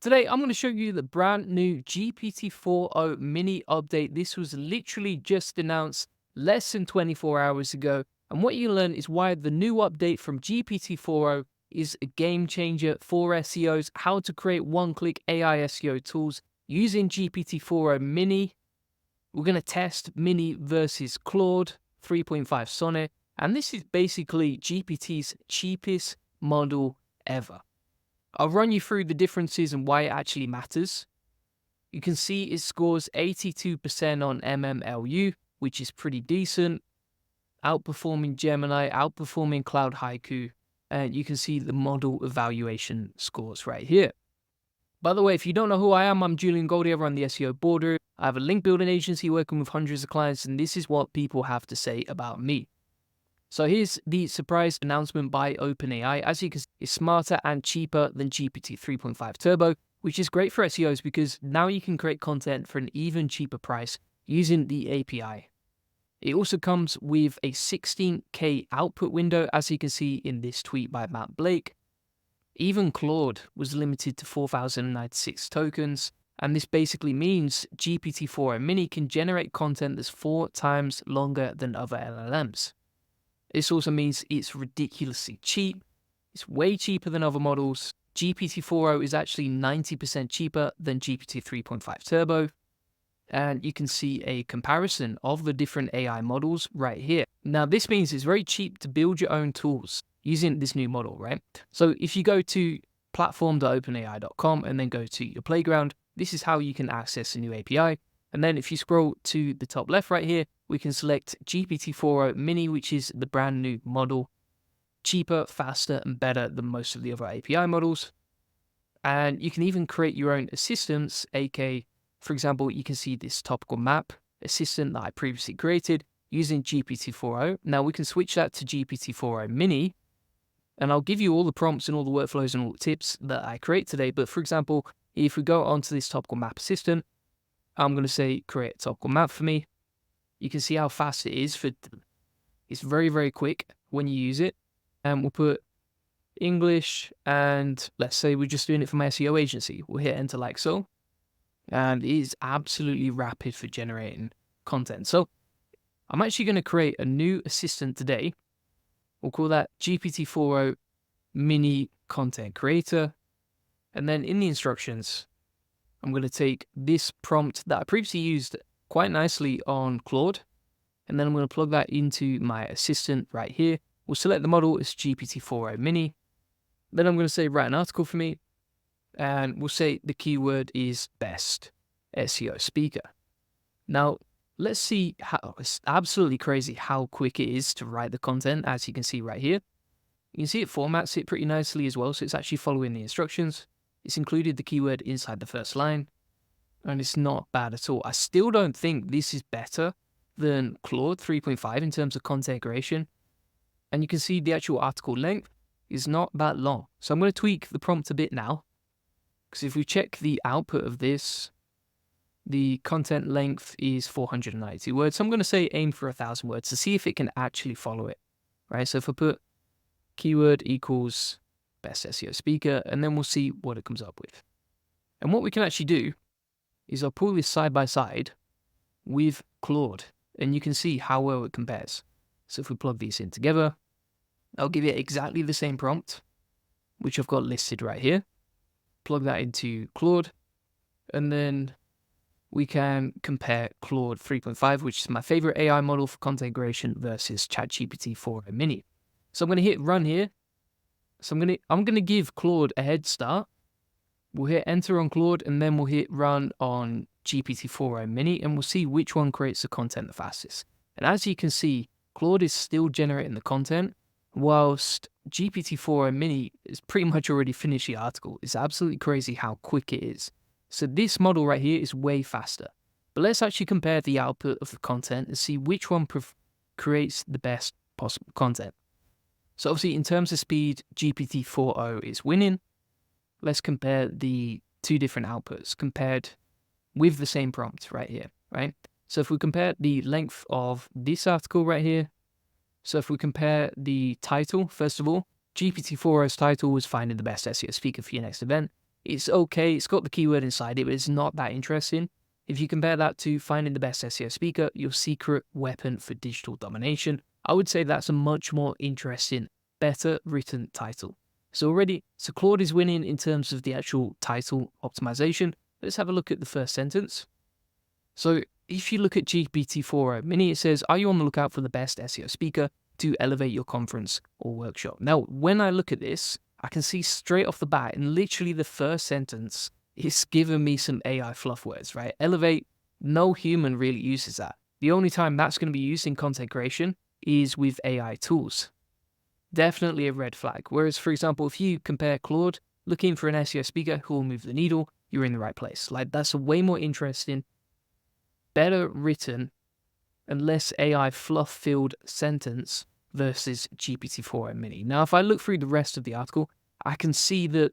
Today, I'm going to show you the brand new GPT-4o mini update. This was literally just announced less than 24 hours ago. And what you learn is why the new update from GPT-4o is a game changer for SEOs, how to create one-click AI SEO tools using GPT-4o mini. We're going to test mini versus Claude 3.5 Sonnet. And this is basically GPT's cheapest model ever. I'll run you through the differences and why it actually matters. You can see it scores 82% on MMLU, which is pretty decent, outperforming Gemini, outperforming Cloud Haiku, and you can see the model evaluation scores right here. By the way, if you don't know who I am, I'm Julian Goldie. I run the SEO Border. I have a link building agency working with hundreds of clients, and this is what people have to say about me. So here's the surprise announcement by OpenAI. As you can see, it's smarter and cheaper than GPT 3.5 Turbo, which is great for SEOs because now you can create content for an even cheaper price using the API. It also comes with a 16K output window, as you can see in this tweet by Matt Blake. Even Claude was limited to 4,096 tokens, and this basically means GPT-4o Mini can generate content that's 4 times longer than other LLMs. This also means it's ridiculously cheap. It's way cheaper than other models. GPT-4o is actually 90% cheaper than GPT 3.5 Turbo. And you can see a comparison of the different AI models right here. Now, this means it's very cheap to build your own tools using this new model, right? So if you go to platform.openai.com and then go to your playground, this is how you can access a new API. And then if you scroll to the top left right here, we can select GPT-4o Mini, which is the brand new model, cheaper, faster, and better than most of the other API models. And you can even create your own assistants, aka, for example, you can see this topical map assistant that I previously created using GPT-4o. Now we can switch that to GPT-4o Mini, and I'll give you all the prompts and all the workflows and all the tips that I create today. But for example, if we go onto this topical map assistant, I'm going to say create a topical map for me. You can see how fast it is. It's very, very quick when you use it. And we'll put English, and let's say we're just doing it for my SEO agency. We'll hit enter like so. And it is absolutely rapid for generating content. So I'm actually going to create a new assistant today. We'll call that GPT-4o Mini Content Creator. And then in the instructions, I'm going to take this prompt that I previously used quite nicely on Claude, and then I'm going to plug that into my assistant right here. We'll select the model as GPT-4o Mini. Then I'm going to say write an article for me, and we'll say the keyword is best SEO speaker. Now, let's see how it's absolutely crazy how quick it is to write the content, as you can see right here. You can see it formats it pretty nicely as well, so it's actually following the instructions. It's included the keyword inside the first line, and it's not bad at all. I still don't think this is better than Claude 3.5 in terms of content creation. And you can see the actual article length is not that long. So I'm going to tweak the prompt a bit now, because if we check the output of this, the content length is 492 words. So I'm going to say aim for 1,000 words to see if it can actually follow it, right? So if I put keyword equals best SEO speaker, and then we'll see what it comes up with. And what we can actually do is I'll pull this side by side with Claude, and you can see how well it compares. So if we plug these in together, I'll give it exactly the same prompt, which I've got listed right here. Plug that into Claude, and then we can compare Claude 3.5, which is my favorite AI model for content creation, versus ChatGPT 4o Mini. So I'm going to hit run here. So I'm gonna give Claude a head start. We'll hit enter on Claude, and then we'll hit run on GPT-4o Mini, and we'll see which one creates the content the fastest. And as you can see, Claude is still generating the content, whilst GPT-4o Mini is pretty much already finished the article. It's absolutely crazy how quick it is. So this model right here is way faster. But let's actually compare the output of the content and see which one creates the best possible content. So obviously, in terms of speed, GPT-4o is winning. Let's compare the two different outputs compared with the same prompt right here, right? So if we compare the length of this article right here, so if we compare the title, first of all, GPT-4o's title was finding the best SEO speaker for your next event. It's okay, it's got the keyword inside it, but it's not that interesting. If you compare that to finding the best SEO speaker, your secret weapon for digital domination, I would say that's a much more interesting, better written title. So Claude is winning in terms of the actual title optimization. Let's have a look at the first sentence. So if you look at GPT-4o Mini, it says, are you on the lookout for the best SEO speaker to elevate your conference or workshop? Now, when I look at this, I can see straight off the bat, in literally the first sentence, it's given me some AI fluff words, right? Elevate, no human really uses that. The only time that's going to be used in content creation is with AI tools. Definitely a red flag. Whereas, for example, if you compare Claude, looking for an SEO speaker who will move the needle, you're in the right place. Like, that's a way more interesting, better written, and less AI fluff-filled sentence versus GPT-4o Mini. Now, if I look through the rest of the article, I can see that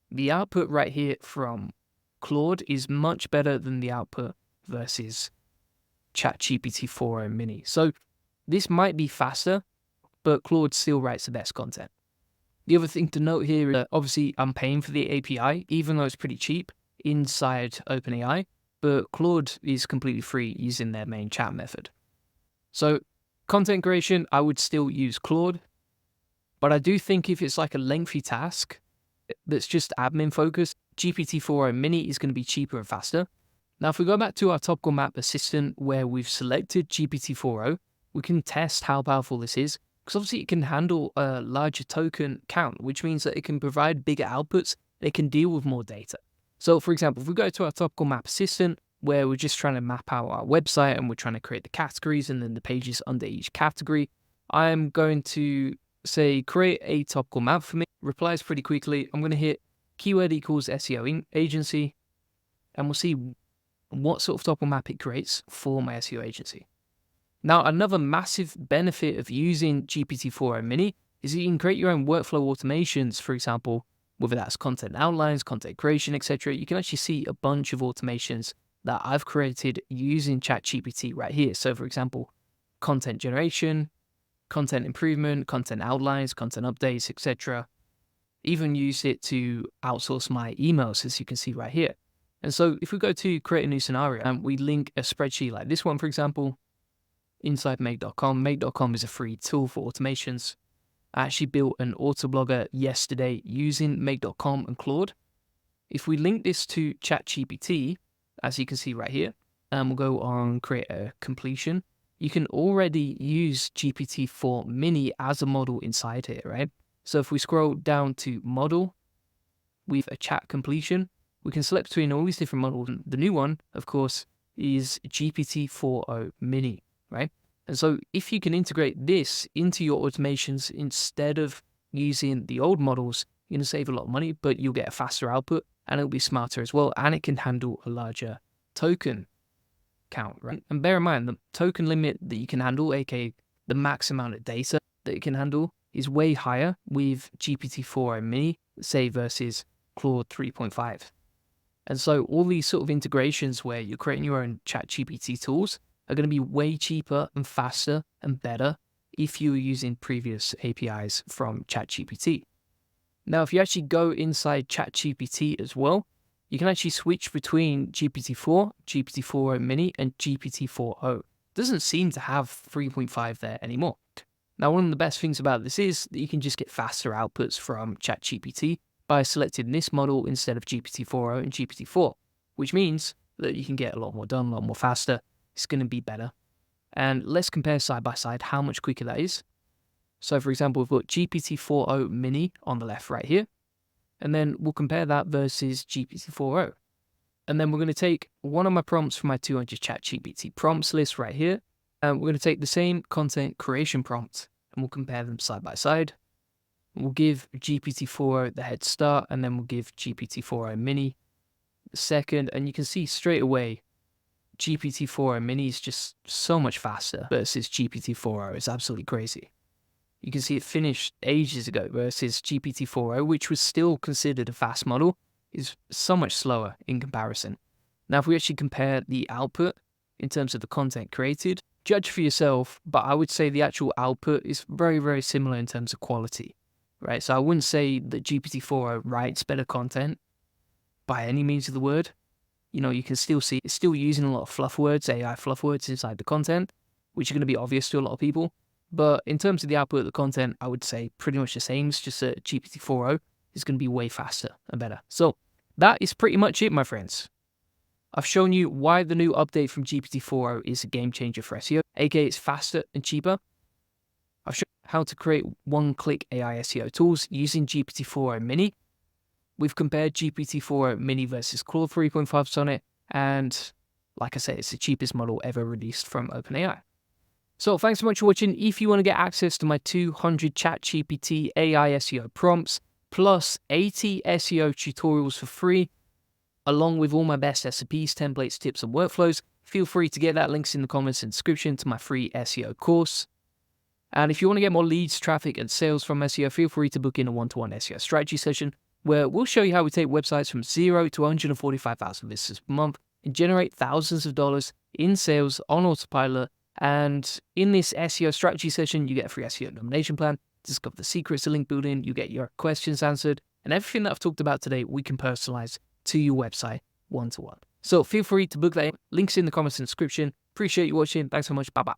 the output right here from Claude is much better than the output versus ChatGPT-4o Mini. So this might be faster, but Claude still writes the best content. The other thing to note here is that obviously I'm paying for the API, even though it's pretty cheap inside OpenAI, but Claude is completely free using their main chat method. So content creation, I would still use Claude, but I do think if it's like a lengthy task that's just admin focused, GPT-4o Mini is going to be cheaper and faster. Now, if we go back to our topical map assistant where we've selected GPT-4o, we can test how powerful this is, because obviously it can handle a larger token count, which means that it can provide bigger outputs. It can deal with more data. So, for example, if we go to our topical map assistant, where we're just trying to map out our website and we're trying to create the categories and then the pages under each category, I'm going to say, create a topical map for me. Replies pretty quickly. I'm going to hit keyword equals SEO agency, and we'll see what sort of topical map it creates for my SEO agency. Now, another massive benefit of using GPT-4o Mini is that you can create your own workflow automations, for example, whether that's content outlines, content creation, etc. You can actually see a bunch of automations that I've created using ChatGPT right here. So, for example, content generation, content improvement, content outlines, content updates, etc. Even use it to outsource my emails, as you can see right here. And so if we go to create a new scenario and we link a spreadsheet like this one, for example, inside make.com. Make.com is a free tool for automations. I actually built an autoblogger yesterday using make.com and Claude. If we link this to ChatGPT, as you can see right here, and we'll go on create a completion, you can already use GPT-4 Mini as a model inside here, right? So if we scroll down to model with a chat completion, we can select between all these different models. The new one, of course, is GPT-4o Mini, right? And so if you can integrate this into your automations instead of using the old models, you're going to save a lot of money, but you'll get a faster output and it'll be smarter as well. And it can handle a larger token count, right? And bear in mind, the token limit that you can handle, aka the max amount of data that it can handle, is way higher with GPT-4o Mini, say, versus Claude 3.5. And so all these sort of integrations where you're creating your own ChatGPT tools are going to be way cheaper and faster and better if you were using previous APIs from ChatGPT. Now, if you actually go inside ChatGPT as well, you can actually switch between GPT-4, GPT-4o Mini, and GPT-4o. It doesn't seem to have 3.5 there anymore. Now, one of the best things about this is that you can just get faster outputs from ChatGPT by selecting this model instead of GPT-4o and GPT-4, which means that you can get a lot more done, a lot more faster. It's going to be better. And let's compare side by side how much quicker that is. So, for example, we've got GPT-4o Mini on the left right here, and then we'll compare that versus GPT-4o. And then we're going to take one of my prompts from my 200 ChatGPT prompts list right here, and we're going to take the same content creation prompt, and we'll compare them side by side. We'll give GPT-4o the head start, and then we'll give GPT-4o Mini the second, and you can see straight away GPT-4o Mini is just so much faster versus GPT-4o. It's absolutely crazy. You can see it finished ages ago versus GPT-4o, which was still considered a fast model, is so much slower in comparison. Now, if we actually compare the output in terms of the content created, judge for yourself, but I would say the actual output is very, very similar in terms of quality, right? So I wouldn't say that GPT-4o writes better content. by any means of the word. You can still see it's still using a lot of fluff words, AI fluff words inside the content, which are going to be obvious to a lot of people. But in terms of the output of the content, I would say pretty much the same. It's just that GPT 4.0 is going to be way faster and better. So that is pretty much it, my friends. I've shown you why the new update from GPT 4.0 is a game changer for SEO, aka it's faster and cheaper. I've shown you how to create one-click AI SEO tools using GPT 4.0 Mini. We've compared GPT 4.0 Mini versus Claude 3.5 Sonnet, and like I said, it's the cheapest model ever released from OpenAI. So thanks so much for watching. If you want to get access to my 200 ChatGPT AI SEO prompts, plus 80 SEO tutorials for free, along with all my best SOPs, templates, tips, and workflows, feel free to get that. Links in the comments and description to my free SEO course. And if you want to get more leads, traffic, and sales from SEO, feel free to book in a one-to-one SEO strategy session where we'll show you how we take websites from 0 to 145,000 visitors per month and generate thousands of dollars in sales on autopilot. And in this SEO strategy session, you get a free SEO nomination plan, discover the secrets of link building, you get your questions answered, and everything that I've talked about today, we can personalize to your website one-to-one. So feel free to book that in. Links in the comments and description. Appreciate you watching. Thanks so much. Bye-bye.